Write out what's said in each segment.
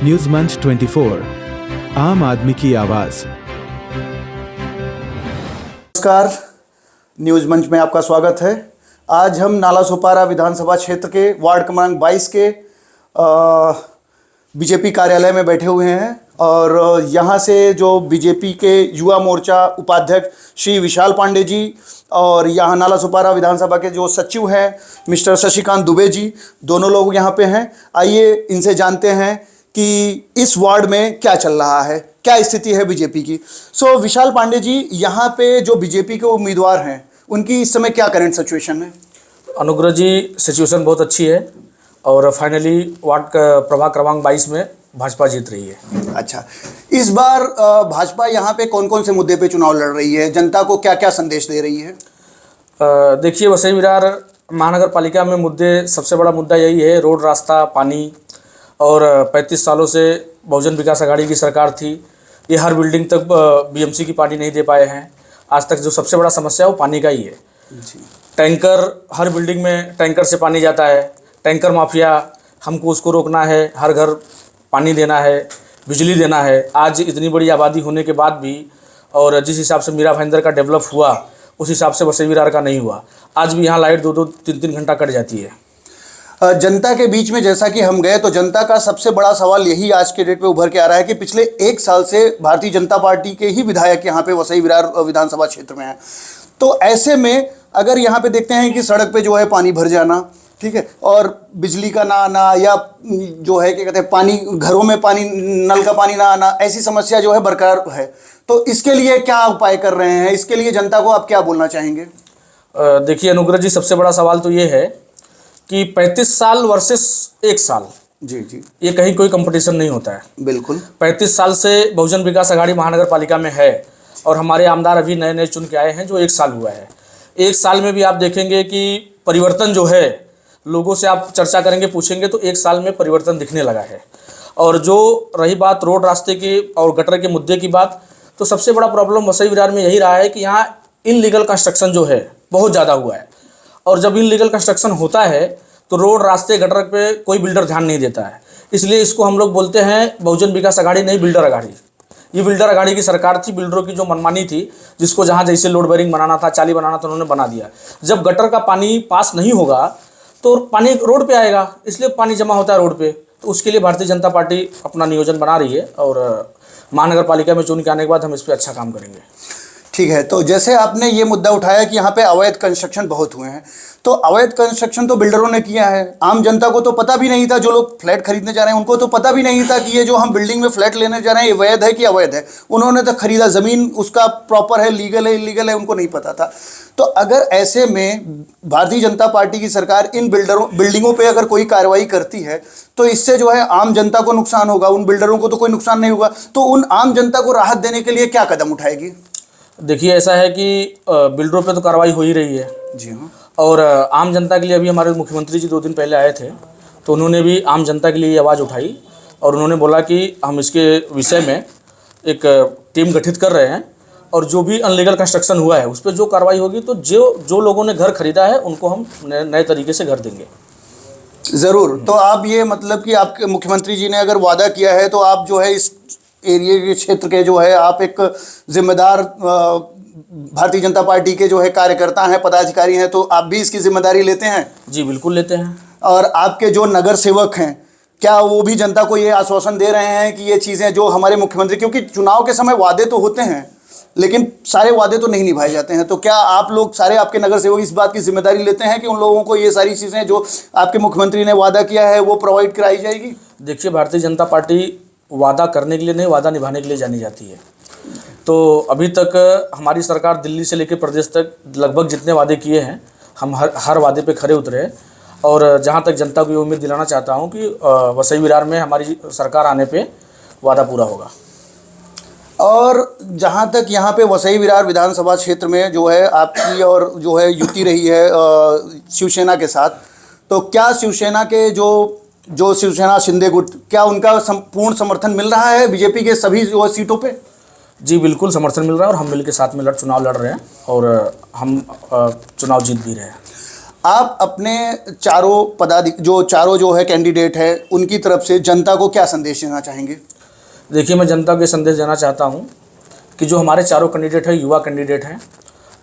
News मंच 24 आम आदमी की आवाज। नमस्कार, न्यूज मंच में आपका स्वागत है। आज हम नालासोपारा विधानसभा क्षेत्र के वार्ड क्रमांक 22 के बीजेपी कार्यालय में बैठे हुए हैं और यहाँ से जो बीजेपी के युवा मोर्चा उपाध्यक्ष श्री विशाल पांडे जी और यहाँ नालासोपारा विधानसभा के जो सचिव हैं मिस्टर शशिकांत दुबे जी, दोनों लोग यहाँ पे हैं। आइए इनसे जानते हैं कि इस वार्ड में क्या चल रहा है, क्या स्थिति है बीजेपी की। विशाल पांडे जी, यहाँ पे जो बीजेपी के उम्मीदवार हैं उनकी इस समय क्या करंट सिचुएशन है? अनुग्रह जी, सिचुएशन बहुत अच्छी है और फाइनली वार्ड का प्रभाग क्रमांक 22 में भाजपा जीत रही है। अच्छा, इस बार भाजपा यहाँ पे कौन कौन से मुद्दे पे चुनाव लड़ रही है, जनता को क्या क्या संदेश दे रही है? देखिए, वसई विरार महानगर पालिका में मुद्दे, सबसे बड़ा मुद्दा यही है, रोड, रास्ता, पानी। और 35 सालों से बहुजन विकास आघाड़ी की सरकार थी, ये हर बिल्डिंग तक बीएमसी की पानी नहीं दे पाए हैं। आज तक जो सबसे बड़ा समस्या है वो पानी का ही है। टैंकर, हर बिल्डिंग में टैंकर से पानी जाता है। टैंकर माफिया, हमको उसको रोकना है, हर घर पानी देना है, बिजली देना है। आज इतनी बड़ी आबादी होने के बाद भी और जिस हिसाब से मीरा भाईंदर का डेवलप हुआ उस हिसाब से वसई विरार का नहीं हुआ। आज भी यहाँ लाइट 2-2, 3-3 घंटा कट जाती है। जनता के बीच में जैसा कि हम गए तो जनता का सबसे बड़ा सवाल यही आज के डेट पे उभर के आ रहा है कि पिछले 1 साल से भारतीय जनता पार्टी के ही विधायक यहाँ पे वसई विरार विधानसभा क्षेत्र में हैं। तो ऐसे में अगर यहाँ पे देखते हैं कि सड़क पे जो है पानी भर जाना, ठीक है, और बिजली का ना आना या जो है क्या कहते हैं पानी, घरों में पानी, नल का पानी ना आना, ऐसी समस्या जो है बरकरार है। तो इसके लिए क्या उपाय कर रहे हैं? इसके लिए जनता को आप क्या बोलना चाहेंगे? देखिए अनुग्रह जी, सबसे बड़ा सवाल तो ये है कि 35 साल वर्सेस 1 साल, जी, ये कहीं कोई कंपटीशन नहीं होता है। बिल्कुल। 35 साल से बहुजन विकास आघाड़ी महानगर पालिका में है और हमारे आमदार अभी नए नए चुन के आए हैं, जो 1 साल हुआ है। 1 साल में भी आप देखेंगे कि परिवर्तन जो है, लोगों से आप चर्चा करेंगे, पूछेंगे तो 1 साल में परिवर्तन दिखने लगा है। और जो रही बात रोड, रास्ते की और गटर के मुद्दे की बात, तो सबसे बड़ा प्रॉब्लम वसई विरार में यही रहा है कि यहाँ इनलीगल कंस्ट्रक्शन जो है बहुत ज़्यादा हुआ है। और जब इनलीगल कंस्ट्रक्शन होता है तो रोड, रास्ते, गटर पे कोई बिल्डर ध्यान नहीं देता है। इसलिए इसको हम लोग बोलते हैं बहुजन विकास आघाड़ी नहीं, बिल्डर आघाड़ी। ये बिल्डर आघाड़ी की सरकार थी, बिल्डरों की जो मनमानी थी, जिसको जहाँ जैसे लोड बेरिंग बनाना था, चाली बनाना था, उन्होंने बना दिया। जब गटर का पानी पास नहीं होगा तो पानी रोड पे आएगा, इसलिए पानी जमा होता है रोड पे। तो उसके लिए भारतीय जनता पार्टी अपना नियोजन बना रही है और महानगर पालिका में चुन के आने के बाद हम इस पर अच्छा काम करेंगे। ठीक है, तो जैसे आपने ये मुद्दा उठाया कि यहाँ पे अवैध कंस्ट्रक्शन बहुत हुए हैं, तो अवैध कंस्ट्रक्शन तो बिल्डरों ने किया है, आम जनता को तो पता भी नहीं था। जो लोग फ्लैट खरीदने जा रहे हैं उनको तो पता भी नहीं था कि ये जो हम बिल्डिंग में फ्लैट लेने जा रहे हैं ये वैध है कि अवैध है। उन्होंने तो खरीदा, ज़मीन उसका प्रॉपर है, लीगल है, इलीगल है, उनको नहीं पता था। तो अगर ऐसे में भारतीय जनता पार्टी की सरकार इन बिल्डिंगों पर अगर कोई कार्रवाई करती है तो इससे जो है आम जनता को नुकसान होगा, उन बिल्डरों को तो कोई नुकसान नहीं होगा। तो उन आम जनता को राहत देने के लिए क्या कदम उठाएगी? देखिए, ऐसा है कि बिल्डरों पे तो कार्रवाई हो ही रही है। जी हाँ। और आम जनता के लिए अभी हमारे मुख्यमंत्री जी 2 दिन पहले आए थे, तो उन्होंने भी आम जनता के लिए ये आवाज़ उठाई और उन्होंने बोला कि हम इसके विषय में एक टीम गठित कर रहे हैं और जो भी अनलीगल कंस्ट्रक्शन हुआ है उस पर जो कार्रवाई होगी, तो जो लोगों ने घर खरीदा है उनको हम नए तरीके से घर देंगे। ज़रूर। तो आप ये मतलब कि आपके मुख्यमंत्री जी ने अगर वादा किया है तो आप जो है इस एरिया के क्षेत्र के जो है आप एक जिम्मेदार भारतीय जनता पार्टी के जो है कार्यकर्ता हैं, पदाधिकारी हैं, तो आप भी इसकी जिम्मेदारी लेते हैं? जी बिल्कुल लेते हैं। और आपके जो नगर सेवक हैं, क्या वो भी जनता को ये आश्वासन दे रहे हैं कि ये चीज़ें जो हमारे मुख्यमंत्री, क्योंकि चुनाव के समय वादे तो होते हैं लेकिन सारे वादे तो नहीं निभाए जाते हैं, तो क्या आप लोग सारे आपके नगर सेवक इस बात की जिम्मेदारी लेते हैं कि उन लोगों को ये सारी चीज़ें जो आपके मुख्यमंत्री ने वादा किया है वो प्रोवाइड कराई जाएगी? देखिए, भारतीय जनता पार्टी वादा करने के लिए नहीं, वादा निभाने के लिए जानी जाती है। तो अभी तक हमारी सरकार दिल्ली से लेकर प्रदेश तक लगभग जितने वादे किए हैं हम हर वादे पे खरे उतरे हैं। और जहां तक जनता को ये उम्मीद दिलाना चाहता हूं कि वसई विरार में हमारी सरकार आने पे वादा पूरा होगा। और जहां तक यहाँ पे वसई विरार विधानसभा क्षेत्र में जो है आपकी और जो है युति रही है शिवसेना के साथ, तो क्या शिवसेना के जो शिवसेना शिंदे गुट, क्या उनका पूर्ण समर्थन मिल रहा है बीजेपी के सभी जो सीटों पे? जी बिल्कुल समर्थन मिल रहा है और हम मिल के साथ में चुनाव लड़ रहे हैं और हम चुनाव जीत भी रहे हैं। आप अपने चारों जो है कैंडिडेट है उनकी तरफ से जनता को क्या संदेश देना चाहेंगे? देखिए, मैं जनता को ये संदेश देना चाहता हूँ कि जो हमारे चारों कैंडिडेट हैं युवा कैंडिडेट हैं,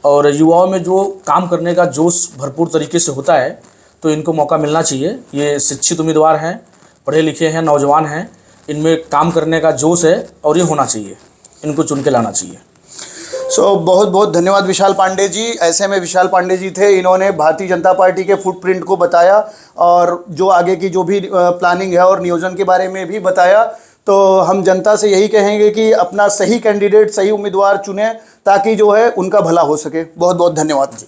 और युवाओं में जो काम करने का जोश भरपूर तरीके से होता है, तो इनको मौका मिलना चाहिए। ये शिक्षित उम्मीदवार हैं, पढ़े लिखे हैं, नौजवान हैं, इनमें काम करने का जोश है और ये होना चाहिए, इनको चुन के लाना चाहिए। बहुत बहुत धन्यवाद विशाल पांडे जी। ऐसे में विशाल पांडे जी थे, इन्होंने भारतीय जनता पार्टी के फुटप्रिंट को बताया और जो आगे की जो भी प्लानिंग है और नियोजन के बारे में भी बताया। तो हम जनता से यही कहेंगे कि अपना सही कैंडिडेट, सही उम्मीदवार चुनें ताकि जो है उनका भला हो सके। बहुत बहुत धन्यवाद जी।